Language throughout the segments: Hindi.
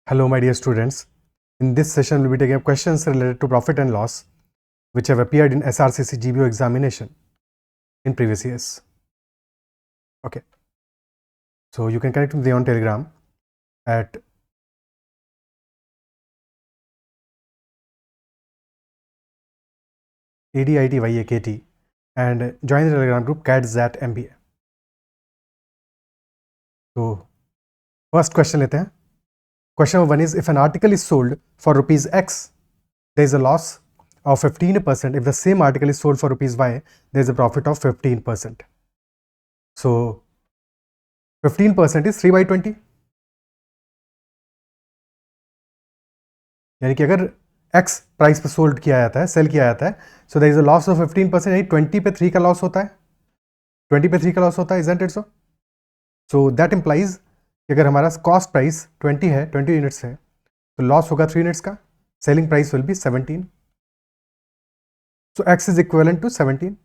Hello, my dear students. In this session, we'll be taking up questions related to profit and loss, which have appeared in SRCC GBO examination in previous years. Okay. So you can connect with me on Telegram at ADITYAKT and join the Telegram group CATZAT MBA. So first question लेते हैं. Question number 1 is, if an article is sold for rupees X, there is a loss of 15%. If the same article is sold for rupees Y, there is a profit of 15%. So 15% is 3 by 20. यानी कि अगर X प्राइस पे सोल्ड किया जाता है, सेल किया जाता है, so there is a loss of 15%. यानी 20 पे 3 का लॉस होता है. 20 पे 3 का लॉस होता है, isn't it so? So that implies कि अगर हमारा कॉस्ट प्राइस 20 है, 20 यूनिट्स है, तो लॉस होगा 3 यूनिट्स का. Selling price will be 17. So X is equivalent to 17.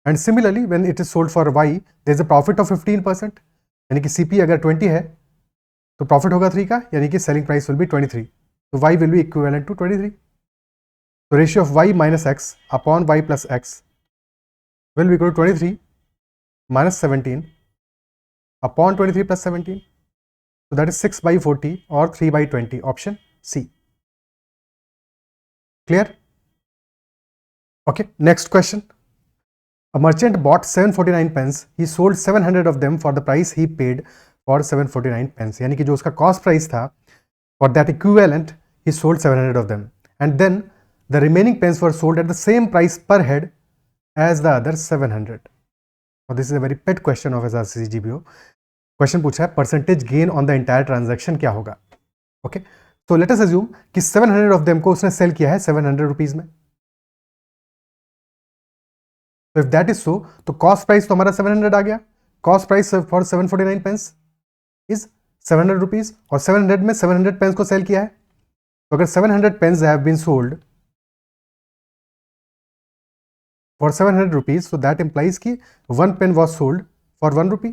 And similarly when it is sold for Y, there is a profit of 15%. यानी कि CP अगर 20 है तो प्रॉफिट होगा 3 का, यानी कि selling price will B 23. So y will be equivalent to 23. So ratio of y minus x upon y plus x will be equal to 23 minus 17 upon 23 plus 17. So that is 6 by 40 or 3 by 20. Option C. Clear? Okay. Next question. A merchant bought 749 pence. He sold 700 of them for the price he paid for 749 pence. यानी कि जो उसका cost price था, for that equivalent, he sold 700 of them, and then the remaining pens were sold at the same price per head as the other 700. Now this is a very pet question of SRCC GBO. Question पूछा है percentage gain on the entire transaction क्या होगा? Okay, so let us assume कि 700 of them को उसने sell किया है 700 rupees में. So if that is so, तो cost price तो हमारा 700 आ गया. Cost price for 749 pence is 700 rupees, और 700 में 700 pens को sell किया है. तो अगर 700 pens have been sold for 700 rupees, so that implies कि 1 pen was sold for 1 rupee,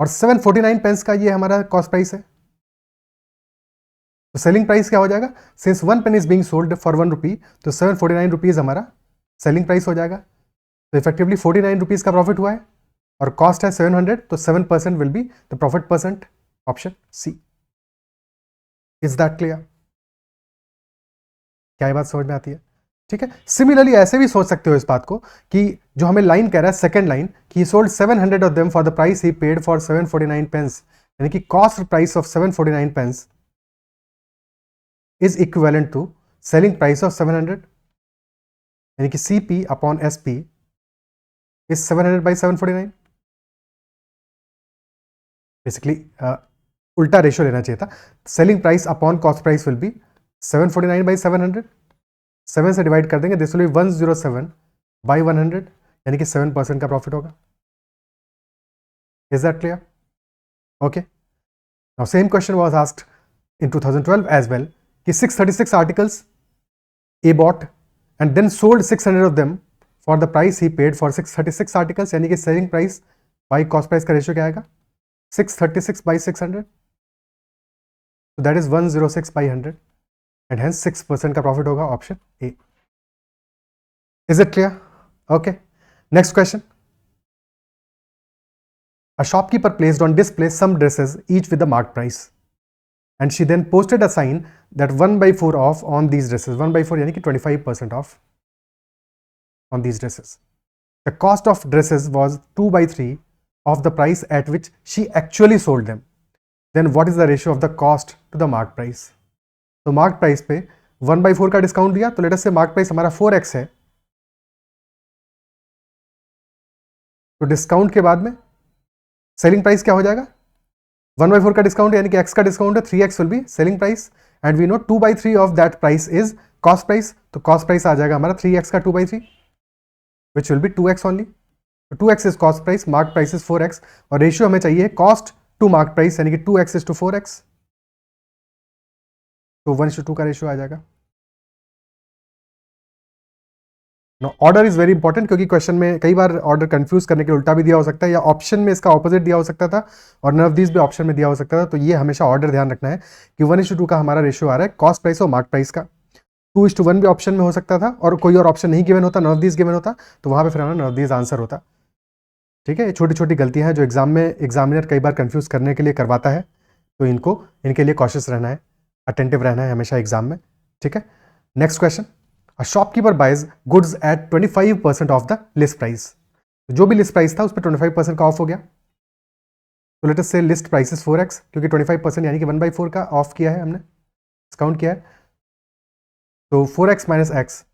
और 749 pens का ये हमारा कॉस्ट प्राइस है. तो सेलिंग प्राइस क्या हो जाएगा? Since 1 pen is being sold for 1 rupee, तो 749 rupees हमारा सेलिंग प्राइस हो जाएगा. तो इफेक्टिवली 49 rupees का प्रॉफिट हुआ है, और कॉस्ट है 700, तो 7% will be the profit percent. Option C. Is that clear? क्या ये बात समझ में आती है? ठीक है. सिमिलरली ऐसे भी सोच सकते हो इस बात को कि जो हमें लाइन कह रहा है, सेकंड लाइन, कि sold 700 of them for the price he paid for 749 pens, यानी कि cost price of 749 pens is equivalent to selling price of 700, यानी कि CP upon SP is 700 by 749. Basically उल्टा रेशियो लेना चाहिए था. Selling price upon cost price will B 749 by 700. 7 से डिवाइड कर देंगे, दिस विल बी 107 बाई 100, यानी कि 7% का प्रॉफिट होगा. Is that clear? Okay. Now same question was asked in 2012 as well कि 636 articles a bought and then sold 600 of them for the price he paid for 636 articles, यानी कि selling price by cost price का रेशियो क्या आएगा? 636 by 600. So that is 106 by 100, and hence 6% का प्रॉफिट होगा. Option A. Is it clear? Okay. Next question. A shopkeeper placed on display some dresses, each with a marked price, and she then posted a sign that 1/4 off on these dresses. 1/4 यानी कि 25% off on these dresses. The cost of dresses was 2/3 of the price at which she actually sold them. Then what is the ratio of the cost to the marked price? तो marked price पे 1/4 का डिस्काउंट दिया, तो लेट अस से marked price हमारा 4x है, तो डिस्काउंट के बाद में सेलिंग प्राइस क्या हो जाएगा? 1/4 का डिस्काउंट यानी कि x का डिस्काउंट है, 3x will be selling price, and we know 2/3 of that price is cost price. तो कॉस्ट प्राइस आ जाएगा हमारा 3x का 2/3, which will be 2x only. तो 2x is cost price, mark price is 4x, और रेशियो हमें चाहिए कॉस्ट टू मार्क प्राइस, यानी कि 2x इज टू 4x, तो 1:2 का रेशियो आ जाएगा. ऑर्डर इज वेरी इंपॉर्टेंट, क्योंकि क्वेश्चन में कई बार ऑर्डर कंफ्यूज करने के लिए उल्टा भी दिया हो सकता है, या ऑप्शन में इसका ऑपोजिट दिया हो सकता था और नन ऑफ दीज भी ऑप्शन में दिया हो सकता था। तो ये हमेशा ऑर्डर ध्यान रखना है कि 1:2 का हमारा रेशियो आ रहा है कॉस्ट प्राइस और मार्क प्राइस का। 2:1 भी ऑप्शन में हो सकता था और कोई और ऑप्शन नहीं गिवन होता, नन ऑफ दीज गिवन होता, तो वहां पर फिर हमारा नन ऑफ दीज आंसर होता। ठीक है, छोटी छोटी गलतियां हैं जो एग्जाम में एग्जामिनर कई बार कंफ्यूज करने के लिए करवाता है, तो इनके लिए कॉशियस रहना है, अटेंटिव रहना है हमेशा एग्जाम में। ठीक है, next question, a shopkeeper buys goods at 25% off the list price. जो भी लिस्ट प्राइस था उस पर 25% का ऑफ हो गया। तो लेट अस से लिस्ट प्राइस इज 4x, क्योंकि 25% यानी कि 1/4 का ऑफ किया है हमने, डिस्काउंट किया है। तो 4x minus x,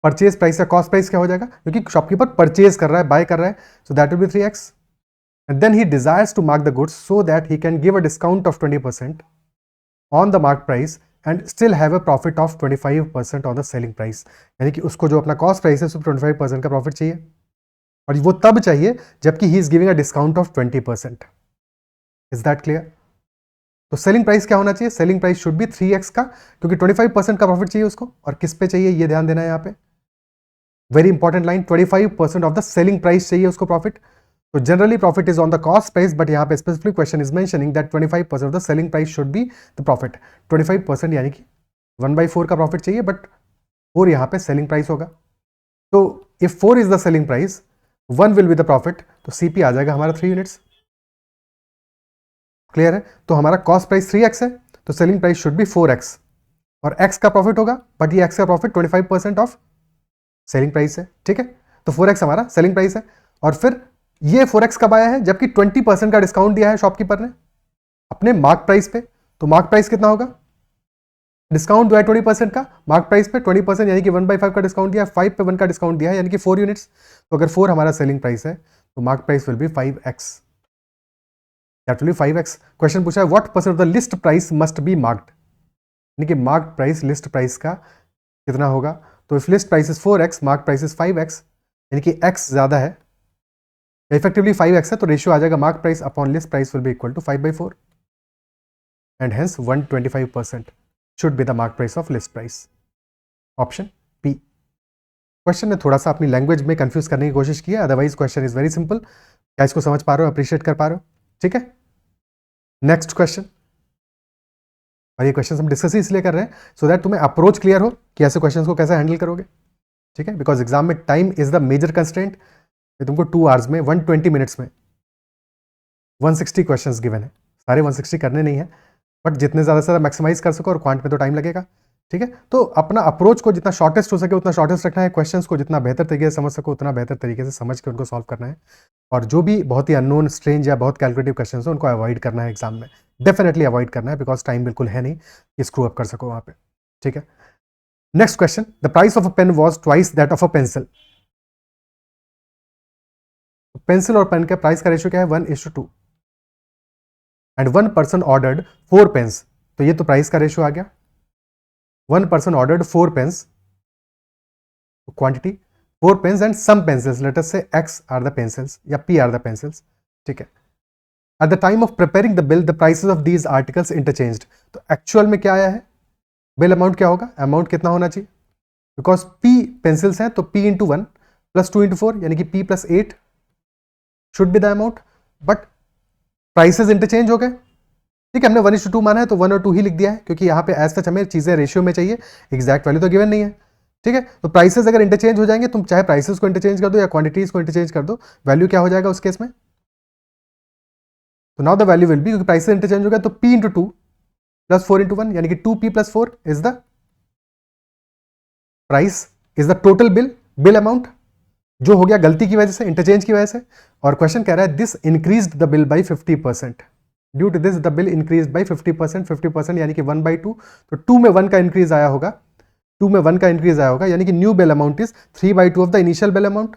purchase price का कॉस्ट प्राइस क्या हो जाएगा, क्योंकि शॉपकीपर परचेज कर रहा है, बाय कर रहा है, so that will be 3x। And then he desires to mark the goods so that he can give a discount of 20% on the mark price and still have a profit of 25% on the selling price. यानी कि उसको जो अपना कॉस्ट प्राइस है उसमें 25% का प्रॉफिट चाहिए, और वो तब चाहिए जबकि he is giving a discount of 20%। Is that clear? तो सेलिंग प्राइस क्या होना चाहिए? Selling price should be 3x का, क्योंकि 25% का प्रॉफिट चाहिए उसको, और किस पे चाहिए ये ध्यान देना है यहाँ पे, very important line, 25% off the selling price चाहिए उसको प्रॉफिट। तो generally profit is on the cost price, but यहाँ पे specific question is mentioning that 25% off the selling price should be the profit. 25% यानी कि 1/4 का प्रॉफिट चाहिए, बट 4 यहाँ पे सेलिंग प्राइस होगा। तो if 4 is the selling price, 1 will be the profit, तो सीपी आ जाएगा हमारा 3 यूनिट्स। क्लियर है? तो हमारा कॉस्ट प्राइस 3x है, तो selling price should be 4x, और x का प्रॉफिट होगा, बट ये x का प्रॉफिट 25% ऑफ सेलिंग प्राइस है। ठीक है, तो 4x हमारा सेलिंग प्राइस है, और फिर ये 4x कब आया है, जबकि 20% का डिस्काउंट दिया है शॉपकीपर ने अपने मार्क प्राइस पे। तो मार्क प्राइस कितना होगा, डिस्काउंट दिया है 20% का मार्क प्राइस पे, 20% यानी कि 1/5 का डिस्काउंट दिया है, 5 पे 1 का डिस्काउंट दिया है, यानी कि 4 यूनिट्स। तो अगर 4 हमारा सेलिंग प्राइस है तो mark price will B 5x, that will B 5x। Question पूछा है what percent of the list price must be marked, यानी कि मार्क प्राइस लिस्ट प्राइस का कितना होगा। तो if list price is 4x, mark price is 5x, यानी कि x ज्यादा है, इफेक्टिवली 5x है, तो रेशियो आ जाएगा mark price upon list price will be equal to 5/4, and hence 125% should be the mark price of list price. Option P. Question में थोड़ा सा अपनी लैंग्वेज में कंफ्यूज करने की कोशिश की है, otherwise question is very simple. क्या इसको समझ पा रहे हो, अप्रिशिएट कर पा रहे हो? ठीक है, नेक्स्ट क्वेश्चन। और ये क्वेश्चन हम डिस्कस ही इसलिए कर रहे हैं सो दैट तुम्हें अप्रोच क्लियर हो कि ऐसे क्वेश्चन को कैसे हैंडल करोगे। ठीक है, बिकॉज एग्जाम में time is the major constraint. तुमको 2 आवर्स में 120 मिनट्स में 160 क्वेश्चंस गिवन है, सारे 160 करने नहीं है, बट जितने ज़्यादा से ज़्यादा मैक्सिमाइज कर सको, और क्वांट में तो टाइम लगेगा। ठीक है, तो अपना अप्रोच को जितना शॉर्टेस्ट हो सके उतना शॉर्टेस्ट रखना है, क्वेश्चंस को जितना बेहतर तरीके से समझ सको उतना बेहतर तरीके से समझ के उनको सॉल्व करना है, और जो भी बहुत ही अननोन, स्ट्रेंज या बहुत कैलकुलेटिव क्वेश्चन है उनको अवॉइड करना है एग्जाम में, डेफिनेटली अवॉइड करना है, बिकॉज टाइम बिल्कुल है नहीं कि स्क्रू अप कर सको वहाँ पे। ठीक है, next question, the price of a pen was twice that of a pencil. Pencil और पेन के प्राइस का रेशियो क्या है, 1:2, एंड 1 पर्सन ऑर्डर्ड 4 पेन्स, तो ये तो प्राइस का रेशियो आ गया। 1 person ordered 4 pens, quantity 4 pens and some pencils, let us say x are the pencils या p आर द पेंसिल्स। ठीक है, at the time of preparing the bill the prices of these articles interchanged. तो एक्चुअल में क्या आया है, बिल अमाउंट क्या होगा, अमाउंट कितना होना चाहिए, बिकॉज p पेंसिल्स हैं तो p इंटू 1 प्लस 2 इंटू 4 यानी कि p plus 8 should be the amount, but prices interchange हो गए। ठीक है, हमने 1:2 माना है तो 1 और 2 ही लिख दिया है, क्योंकि यहाँ पे एज सच हमें चीजें रेशियो में चाहिए, एग्जैक्ट वैल्यू तो गिवन नहीं है। ठीक है, तो प्राइसेस अगर इंटरचेंज हो जाएंगे, तुम चाहे प्राइसेस को इंटरचेंज कर दो या क्वांटिटीज को इंटरचेंज कर दो, वैल्यू क्या हो जाएगा उस केस में। तो now the value will be, क्योंकि प्राइसेस इंटरचेंज हो गया तो p इंटू 2 प्लस 4 इंटू 1 यानी कि 2p plus 4 is the price, is the total bill amount, जो हो गया गलती की वजह से, इंटरचेंज की वजह से। और क्वेश्चन कह रहा है this increased the bill by 50%, due to this the bill increase by 50%, 50% यानी कि 1/2, तो 2 में 1 का इंक्रीज आया होगा, 2 में 1 का इंक्रीज आया होगा, यानी कि new bill amount is 3/2 of the initial bill amount,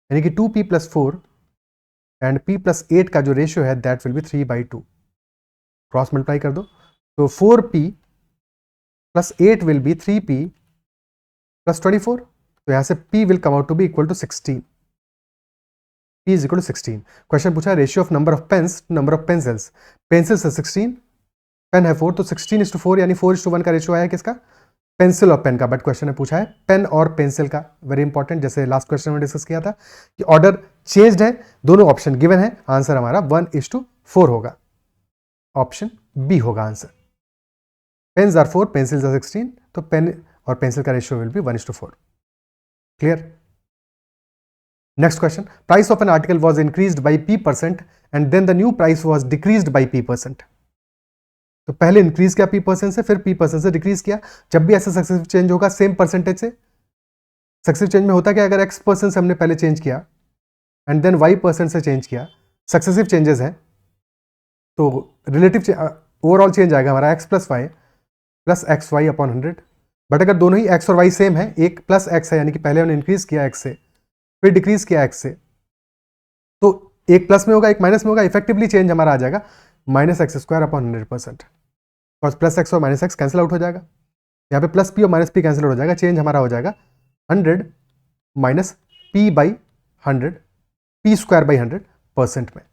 यानी कि 2p plus 4 and p plus 8 का जो रेशियो है that will B 3/2, cross multiply कर दो, तो 4p plus 8 will be 3p plus 24, तो यहां से p will come out to be equal to 16, p is equal to 16। Question पूछा ratio of number of pens to number of pencils, pencils है 16, पेन है 4, तो 16:4 यानी 4:1 का रेशियो आया किसका, पेंसिल और पेन का, बट क्वेश्चन में पूछा है पेन और पेंसिल का, वेरी इंपॉर्टेंट, जैसे लास्ट क्वेश्चन में डिस्कस किया था कि ऑर्डर चेंज्ड है, दोनों ऑप्शन गिवन है, आंसर हमारा 1:4 होगा, ऑप्शन बी होगा answer. Pens are 4, pencils are 16, तो पेन और पेंसिल का ratio will be 1:4। Clear? Next question, price of an article was increased by P% and then the new price was decreased by P%। तो पहले इंक्रीज किया P% से, फिर P% से डिक्रीज किया। जब भी ऐसा सक्सेसिव चेंज होगा सेम परसेंटेज से, सक्सेसिव चेंज में होता क्या, अगर X% से हमने पहले चेंज किया एंड देन Y% से चेंज किया, सक्सेसिव चेंजेस हैं, तो रिलेटिव ओवरऑल चेंज आएगा हमारा X + Y + XY upon 100। But अगर दोनों ही X और Y सेम है, एक प्लस X है, यानी कि पहले हमने इंक्रीज किया X से, फिर डिक्रीज किया X से, तो एक प्लस में होगा एक माइनस में होगा, इफेक्टिवली चेंज हमारा आ जाएगा -X² अपॉन 100%। और प्लस X और -X कैंसिल आउट हो जाएगा, यहाँ पे प्लस P और -P कैंसिल हो जाएगा, चेंज हमारा हो जाएगा 100 माइनस P/100, P²/100% में।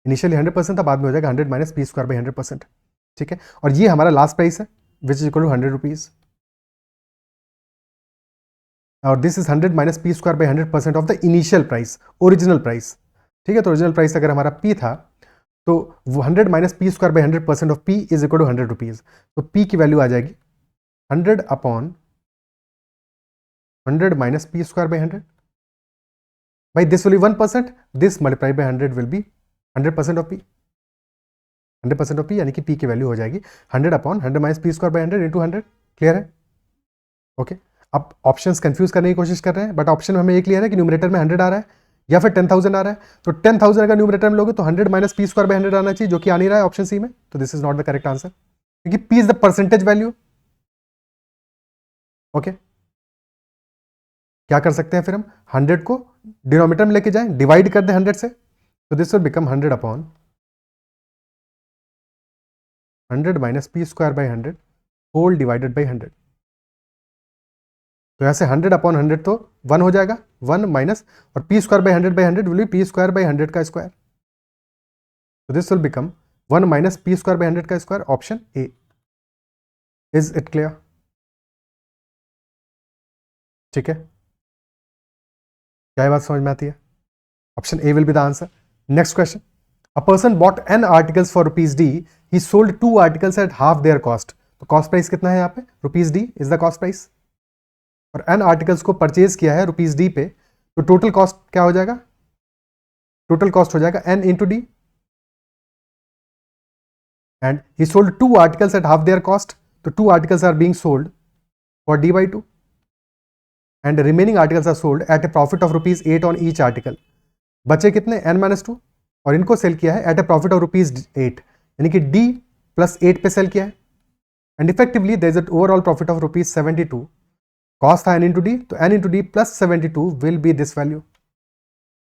इनिशियली 100% था, बाद में हो जाएगा 100 माइनस P² / 100%। ठीक है, और ये हमारा लास्ट प्राइस है which is equal to 100 rupees, और this is 100 minus P² / 100% of the initial price, original price. ठीक है, तो ओरिजिनल प्राइस अगर हमारा P था, तो 100 minus P² / 100% of P is equal to 100 rupees. तो P की वैल्यू आ जाएगी 100 upon 100 minus P² / 100 by this will be 1%, this multiplied by 100 will be 100% of P, 100% of P, यानी कि P की वैल्यू हो जाएगी 100 upon 100 minus P² / 100 into 100। Clear है? ओके, अब ऑप्शंस कंफ्यूज करने की कोशिश कर रहे हैं, बट ऑप्शन में हमें ये क्लियर है कि न्यूमरेटर में 100 आ रहा है या फिर 10,000 आ रहा है। तो 10,000 अगर न्यूमरेटर में लोगे तो 100 माइनस P² / 100 आना चाहिए, जो कि आ नहीं रहा है ऑप्शन सी में, तो this is not the correct answer, क्योंकि P is the percentage value. Okay, क्या कर सकते हैं फिर हम, 100 को डिनोमिनेटर में लेके जाएं, डिवाइड कर दें 100 से, तो this will become 100 upon 100 minus P² / 100 whole divided by 100। तो ऐसे 100 अपॉन 100 तो 1 हो जाएगा, 1 माइनस, और P² / 100 विल बी P² / 100 का स्क्वायर। तो this will become 1 minus P² / 100 का square, option A. Is it clear? ठीक है, क्या बात समझ में आती है? Option A will be the answer. Next question, a person bought n articles for ₹D, he sold 2 articles at half their cost. तो कॉस्ट प्राइस कितना है यहाँ पे, ₹D is the cost price, और n आर्टिकल्स को परचेज किया है ₹D पे, तो टोटल कॉस्ट क्या हो जाएगा, टोटल कॉस्ट हो जाएगा n into D, and he sold 2 articles at half their cost, तो 2 articles are being sold for D/2, and remaining articles are sold at a profit of ₹8 on each article. बचे कितने, n-2, और इनको सेल किया है एट ए प्रॉफिट ऑफ ₹8, यानी कि D + 8 पे सेल किया है, and effectively there is an overall profit of ₹72। Cost था n इंटू डी, तो n इंटू डी plus 72 will be this value.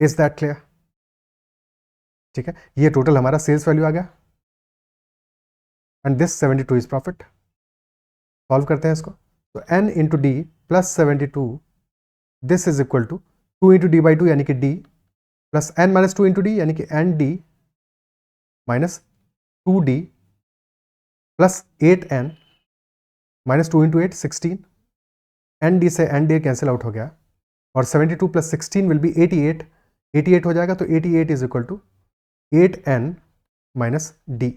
Is that clear? ठीक है, ये टोटल हमारा सेल्स वैल्यू आ गया, and this 72 is profit. Solve करते हैं इसको, तो n इंटू डी plus 72, this is equal to 2 into D/2 यानी कि D, plus n minus 2 into D यानी कि ND minus 2D plus 8n minus 2 into 8 16, ND से ND कैंसिल आउट हो गया, और 72 प्लस 16 विल बी 88, 88 हो जाएगा, तो 88 is equal to 8n minus D।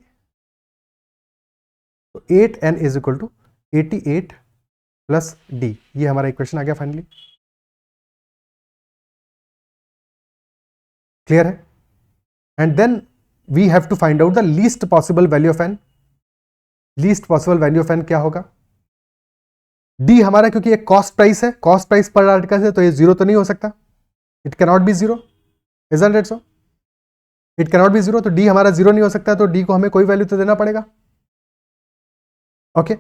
तो 8n is equal to 88 plus D, ये हमारा इक्वेशन आ गया फाइनली। क्लियर है? And then we have to find out the least possible value of n। Least possible value of n क्या होगा, D हमारा, क्योंकि एक कॉस्ट प्राइस है, कॉस्ट प्राइस पर आर्टिकल है, तो ये 0 तो नहीं हो सकता, it cannot be 0, isn't it so? It cannot be 0, तो D हमारा 0 नहीं हो सकता, तो D को हमें कोई वैल्यू तो देना पड़ेगा। ओके,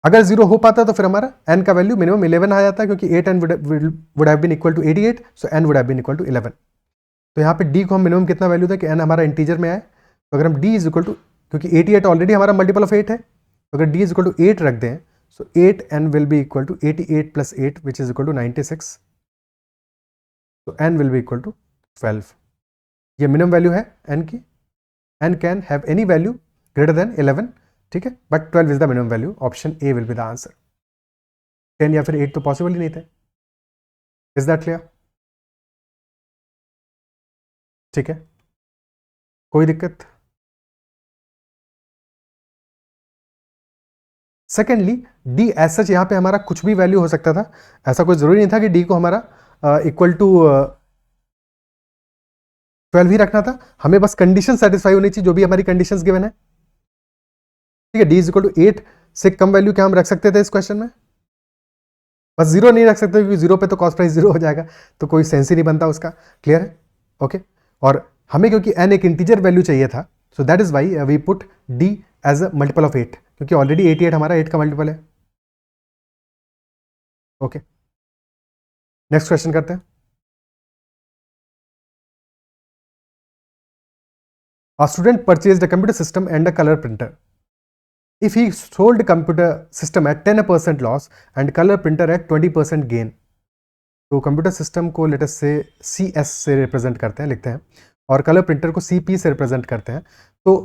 अगर 0 हो पाता तो फिर हमारा n का वैल्यू मिनिमम 11 आ जाता है, क्योंकि 8n would have been equal to 88, so n would have been equal to 11। तो यहाँ पे D को हम मिनिमम कितना वैल्यू दें कि n हमारा इंटीजर में आए, तो अगर हम D इज इक्वल टू, क्योंकि 88 ऑलरेडी हमारा मल्टीपल ऑफ 8 है, तो अगर D इज इक्वल टू 8 रख दें, so 8n will be equal to 88 plus 8 which is equal to 96, तो n will be equal to 12। ये मिनिमम वैल्यू है n की, n can have any value greater than 11, ठीक है, but 12 is the minimum value, option A will be the answer. 10 या फिर 8 तो पॉसिबल ही नहीं थे। Is that clear? ठीक है, कोई दिक्कत? सेकेंडली डी एज सच यहाँ पे हमारा कुछ भी वैल्यू हो सकता था, ऐसा कोई जरूरी नहीं था कि डी को हमारा इक्वल टू 12 ही रखना था, हमें बस कंडीशन सेटिस्फाई होनी चाहिए जो भी हमारी कंडीशंस गिवन है। ठीक है, डी इज इक्वल टू 8 से कम वैल्यू क्या हम रख सकते थे इस क्वेश्चन में? बस जीरो नहीं रख सकते क्योंकि जीरो पे तो कॉस्ट प्राइस जीरो हो जाएगा, तो कोई सेंस ही नहीं बनता उसका। क्लियर है? ओके, और हमें क्योंकि एन एक इंटीजर वैल्यू चाहिए था, so that is why we put D as a multiple of 8, क्योंकि ऑलरेडी 88 हमारा 8 का मल्टीपल है। ओके, नेक्स्ट क्वेश्चन करते हैं। A student purchased a computer system and a color printer. If he sold computer system at 10% loss and color printer at 20% gain, तो कंप्यूटर सिस्टम को लेटेस्ट से CS से रिप्रेजेंट करते हैं, लिखते हैं, और कलर प्रिंटर को CP से रिप्रेजेंट करते हैं। तो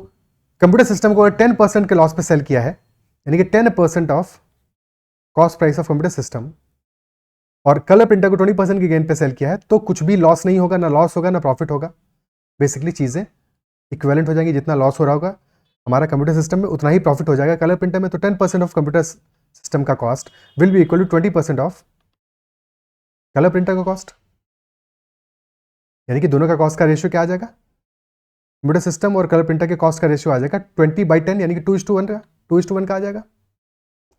कंप्यूटर सिस्टम को 10% के लॉस पे सेल किया है, यानी कि 10% of cost price of computer system, और कलर प्रिंटर को 20% के गेन पे सेल किया है, तो कुछ भी लॉस नहीं होगा, ना लॉस होगा ना प्रॉफिट होगा। बेसिकली चीज़ें इक्विवेलेंट हो जाएंगी, जितना लॉस हो रहा होगा हमारा कंप्यूटर सिस्टम में उतना ही प्रॉफिट हो जाएगा कलर प्रिंटर में। तो 10% ऑफ कंप्यूटर सिस्टम का cost will be equal to 20% of colour printer का कॉस्ट, यानी कि दोनों का कॉस्ट का रेशियो क्या आ जाएगा? कंप्यूटर सिस्टम और कलर प्रिंटर के कॉस्ट का रेशियो आ जाएगा 20/10, यानी कि 2:1 का 2:1 का आ जाएगा।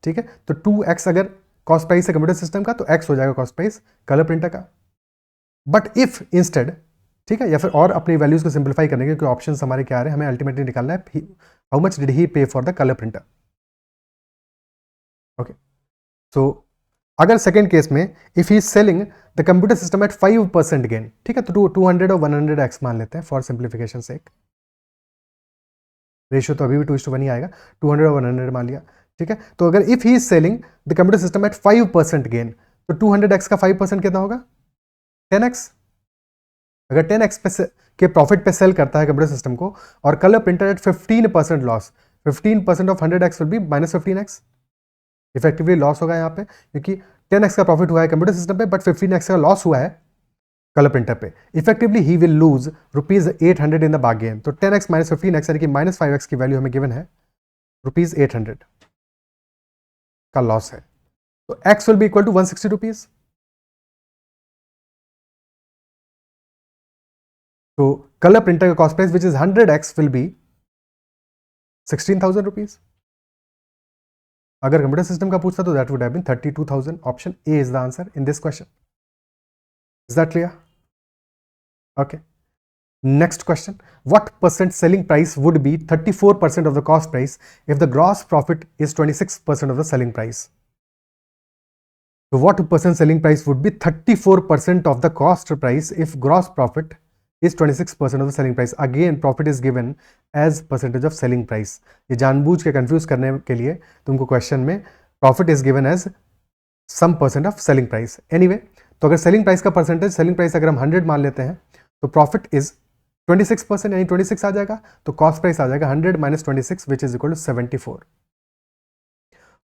ठीक है, तो 2x अगर कॉस्ट प्राइस है कंप्यूटर सिस्टम का, तो x हो जाएगा कॉस्ट प्राइस कलर प्रिंटर का। बट इफ इंस्टेड, ठीक है, या फिर और अपनी वैल्यूज को सिंप्लीफाई करने के, क्योंकि ऑप्शंस हमारे क्या आ रहे हैं, हमें अल्टीमेटली निकालना है how much did he pay for the colour printer. Okay, so अगर सेकेंड केस में if he selling the computer system at 5% gain, ठीक है, तो 200 और 100x मान लेते हैं फॉर सिंप्लीफिकेशन सेक। रेशियो तो अभी भी 2:1 ही आएगा, 200 और 100 मान लिया। ठीक है, तो अगर if he is selling the computer system at 5% gain, तो 200x का 5% कितना होगा? 10x। अगर 10x पे के प्रॉफिट पे सेल करता है कंप्यूटर सिस्टम को, और colour printer at 15% loss, 15% of 100x will be -15x। Effectively loss होगा यहाँ पे, क्योंकि 10x का प्रॉफिट हुआ है कंप्यूटर सिस्टम पे, बट 15x का लॉस हुआ है कलर प्रिंटर पे। Effectively he will lose ₹800 in the bargain. तो 10x - 15x यानी कि -5x की वैल्यू हमें गिवन है, ₹800 का लॉस है। तो x will be equal to 160 rupees. तो कलर प्रिंटर का cost price which is 100x will be 16,000 rupees. अगर कंप्यूटर सिस्टम का पूछता तो that would have been 32,000। Option A is the answer in this question. Is that clear? Okay, next question, what percent selling price would be 34% of the cost price if the gross profit is 26% of the selling price? So what percent selling price would be 34% of the cost price if gross profit is 26% of the selling price? Again profit is given as percentage of selling price. ये जानबूझ के कंफ्यूज करने के लिए तुमको क्वेश्चन में profit is given as some percent of selling price. Anyway, तो अगर सेलिंग प्राइस का परसेंटेज, सेलिंग प्राइस अगर हम 100 मान लेते हैं, तो प्रॉफिट इज 26%, यानी 26 आ जाएगा, तो कॉस्ट प्राइस आ जाएगा 100 - 26 विच इज इक्वल टू 74।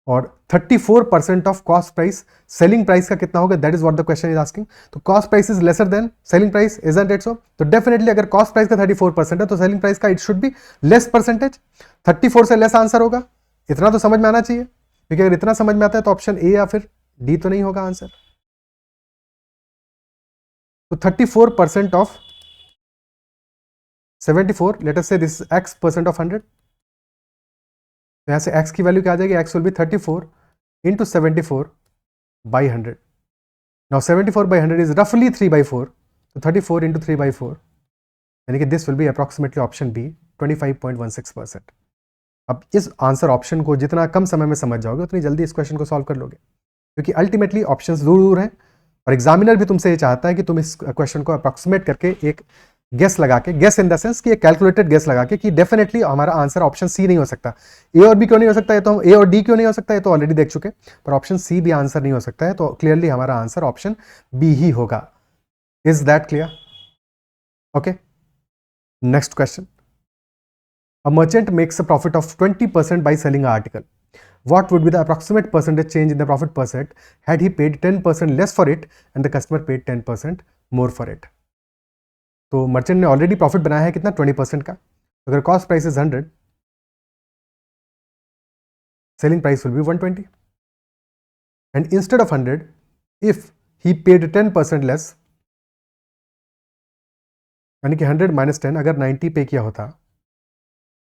और 34% of cost price selling price का कितना होगा, that is what the question is asking. तो cost price is lesser than selling price, isn't it so? तो डेफिनेटली अगर कॉस्ट प्राइस का 34% है, तो सेलिंग प्राइस का it should be less percentage, 34 से लेस आंसर होगा। इतना तो समझ में आना चाहिए, क्योंकि अगर इतना समझ में आता है तो ऑप्शन ए या फिर डी तो नहीं होगा आंसर। तो 34% ऑफ 74, लेट अस से दिस x परसेंट ऑफ 100। तो यहां से x की वैल्यू क्या आ जाएगी? x will be 34 into 74 by 100। Now 74 by 100 is रफली 3/4, तो 34 into 3/4, यानी कि this will be approximately option B 25.16%। अब इस आंसर ऑप्शन को जितना कम समय में समझ जाओगे उतनी जल्दी इस क्वेश्चन को सॉल्व कर लोगे, क्योंकि अल्टीमेटली ऑप्शंस दूर दूर हैं, और एग्जामिनर भी तुमसे ये चाहता है कि तुम इस क्वेश्चन को अप्रॉक्सीमेट करके एक गेस लगा के, गेस इन द सेंस कि एक कैलकुलेटेड गेस लगा के कि डेफिनेटली हमारा आंसर ऑप्शन सी नहीं हो सकता। ए और बी क्यों नहीं हो सकता है, तो ए और डी क्यों नहीं हो सकता है, तो ऑलरेडी देख चुके, पर ऑप्शन सी भी आंसर नहीं हो सकता है, तो क्लियरली हमारा आंसर ऑप्शन बी ही होगा। Is that clear? Okay, next question, A merchant makes a profit of 20% by selling an article. What would be the approximate percentage change in the profit percent had he paid 10% less for it and the customer paid 10% more for it? तो मर्चेंट ने ऑलरेडी प्रॉफिट बनाया है कितना 20% का. अगर cost price is 100, selling price will be 120, and instead of 100, if he paid 10% less, यानी कि 100 माइनस 10, अगर 90 पे किया होता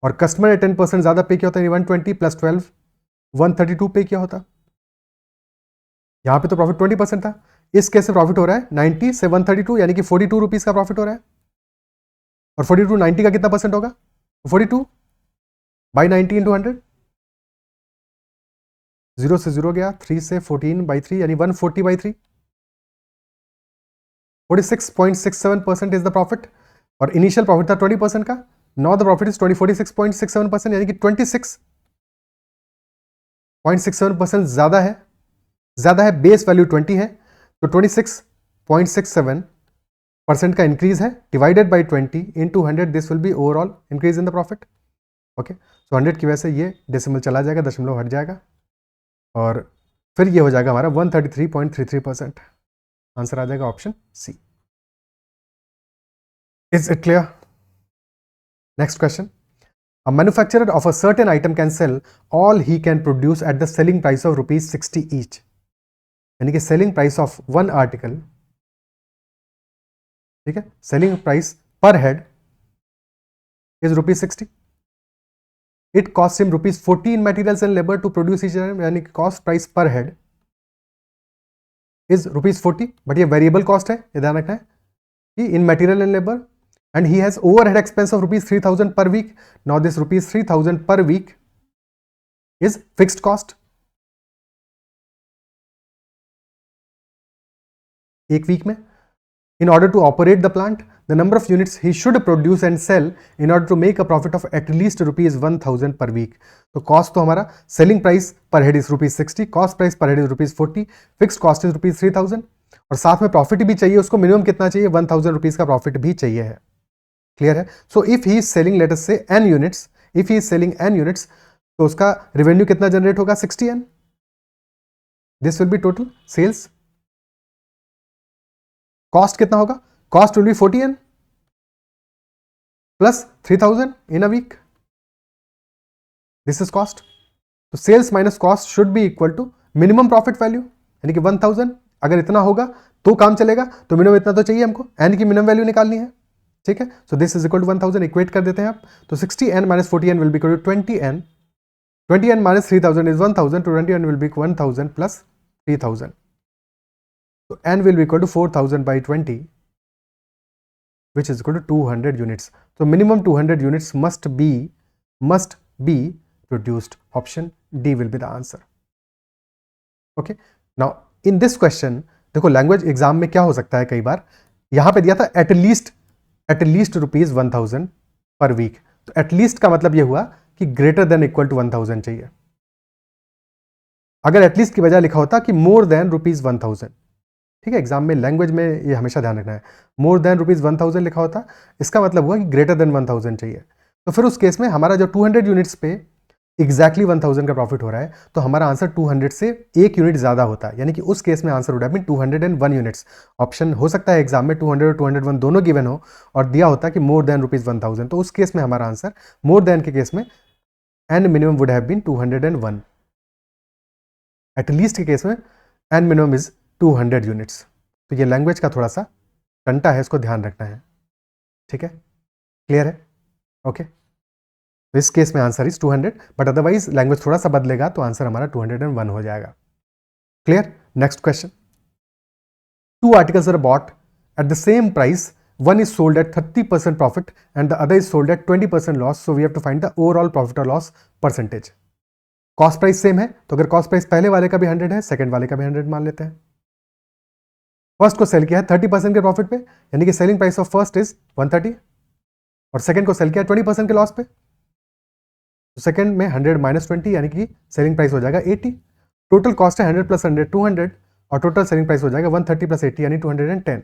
और कस्टमर ने 10% ज़्यादा पे किया होता, 120 प्लस 12 132 पे किया होता. यहाँ पे तो प्रॉफिट 20% था. इस केस से प्रॉफिट हो रहा है 90 से 132, यानी कि 42 रुपीज़ का प्रॉफिट हो रहा है. और 42 90 का कितना परसेंट होगा? 42 बाई 90 इंटू 100. 0 से 0 गया, 3 से 14 बाई 3, यानी 140 बाई 3. 46.67% is the profit. और इनिशियल प्रॉफिट था 20% का. नाउ द प्रॉफिट इज 46.67%, यानी कि 26.67% ज्यादा है. बेस वैल्यू 20 है, तो 26.67% का इंक्रीज है. Divided by 20 into 100, this will be overall increase in the profit. Okay, so 100 की वजह से ये डेसिमल चला जाएगा, दशमलव हट जाएगा, और फिर ये हो जाएगा हमारा 133.33%. आंसर आ जाएगा option C. Is it clear? Next question. A manufacturer of a certain item can sell all he can produce at the selling price of rupees 60 each. यानी कि selling price of one article, ठीक है, selling price per head is rupees 60. It costs him rupees 40 in materials and labor to produce each item. यानी कि cost price per head is rupees 40, but ये variable cost है, ये ध्यान रखना है कि in material and labor. And he has overhead expense of rupees 3000 per week. Now this rupees 3000 per week is fixed cost. एक वीक में. In order to operate the plant, the number of units he should produce and sell in order to make a profit of at least rupees 1000 per week. तो cost तो हमारा selling price per head is rupees 60, cost price per head is rupees 40, fixed cost is rupees 3000, और साथ में प्रॉफिट भी चाहिए उसको. मिनिमम कितना चाहिए? 1000 रुपीज का प्रॉफिट भी चाहिए है. क्लियर है? So if he is selling, let us say n units, if he is selling n units, तो उसका रेवेन्यू कितना जनरेट होगा? 60n. This will be total sales. Cost कितना होगा? Cost will be 40n plus 3000 in a week. This is cost. तो sales minus cost should be equal to minimum profit value, यानी कि 1000. अगर इतना होगा तो काम चलेगा, तो मिनिमम इतना तो चाहिए हमको, n की मिनिमम वैल्यू निकालनी है. ठीक है, so this is equal to 1000. Equate कर देते हैं आप, तो 60n minus 40n will be equal to 20n. 20n minus 3000 is 1000, तो 20n विल बी 1000 प्लस 3000. तो n will be equal to 4000 by 20, which is equal to 200 units. तो minimum 200 units must be produced. Option D will be the answer. Okay, now in this question देखो, लैंग्वेज एग्जाम में क्या हो सकता है, कई बार यहां पे दिया था एटलीस्ट रुपीज 1000 पर वीक. तो एटलीस्ट का मतलब यह हुआ कि ग्रेटर देन इक्वल टू 1000 चाहिए. अगर एटलीस्ट की बजाय लिखा होता कि मोर देन रुपीज 1000, ठीक है, एग्जाम में लैंग्वेज में ये हमेशा ध्यान रखना है. मोर देन रुपीज 1000 लिखा होता, इसका मतलब हुआ कि ग्रेटर देन 1000 चाहिए. तो फिर उस केस में हमारा जो 200 यूनिट्स पे एग्जैक्टली 1000 का प्रॉफिट हो रहा है, तो हमारा आंसर 200 से एक यूनिट ज्यादा होता है, यानी कि उस केस में answer would have been 201 units. Option हो सकता है एग्जाम में 200 और 201 दोनों गिवन हो और दिया होता कि मोर देन रुपीज 1000, तो उस केस में हमारा आंसर मोर देन के केस में n minimum would have been 201. At least के केस में एन मिनिमम इज 200 यूनिट्स. तो ये लैंग्वेज का थोड़ा सा टंटा है, इसको ध्यान रखना है. ठीक है, क्लियर है? ओके, तो इस केस में answer is 200, but otherwise language थोड़ा सा बदलेगा तो आंसर हमारा 201 हो जाएगा. Clear? Next question. 2 articles are bought at the same price. One is sold at 30% profit and the other is sold at 20% loss. So we have to find the overall profit or loss percentage. Cost price same है, तो अगर कॉस्ट प्राइस पहले वाले का भी 100 है, सेकंड वाले का भी 100 मान लेते हैं. फर्स्ट को सेल किया है 30% के प्रॉफिट पे, यानी कि selling price of first is 130, और सेकंड को सेल किया 20% के लॉस पे, तो सेकंड में 100 माइनस 20, यानी कि सेलिंग प्राइस हो जाएगा 80. टोटल कॉस्ट है 100 प्लस 100 200, और टोटल सेलिंग प्राइस हो जाएगा 130 प्लस 80 यानी 210.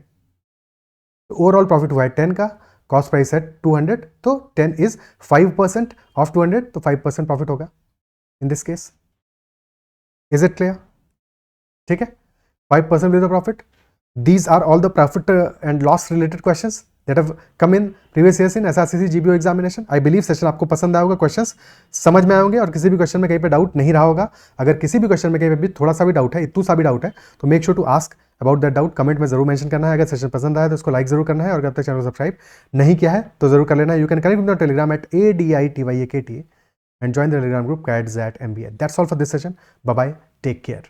तो ओवरऑल प्रॉफिट हुआ है 10 का, कॉस्ट प्राइस है 200, तो 10 इज 5% ऑफ 200, तो 5% प्रॉफिट होगा in this case. Is it clear? ठीक है, 5% with the profit. These are all the profit and loss related questions that have come in previous years in SRCC GBO examination. I believe session आपको पसंद आया होगा, क्वेश्चंस समझ में आए होंगे और किसी भी क्वेश्चन में कहीं पे डाउट नहीं रहा होगा. अगर किसी भी क्वेश्चन में कहीं पे भी थोड़ा सा भी डाउट है, इतू सा भी डाउट है, तो make sure to ask about that doubt. Comment में जरूर मेंशन करना है. अगर सेशन पसंद आया तो उसको लाइक जरूर करना है और अगर अब तक चैनल को सब्सक्राइब नहीं किया है तो जरूर कर लेना. You can connect with Telegram at ADITYAKTA and join the telegram group CADS@MBA. That's all for this session. Bye bye, take care.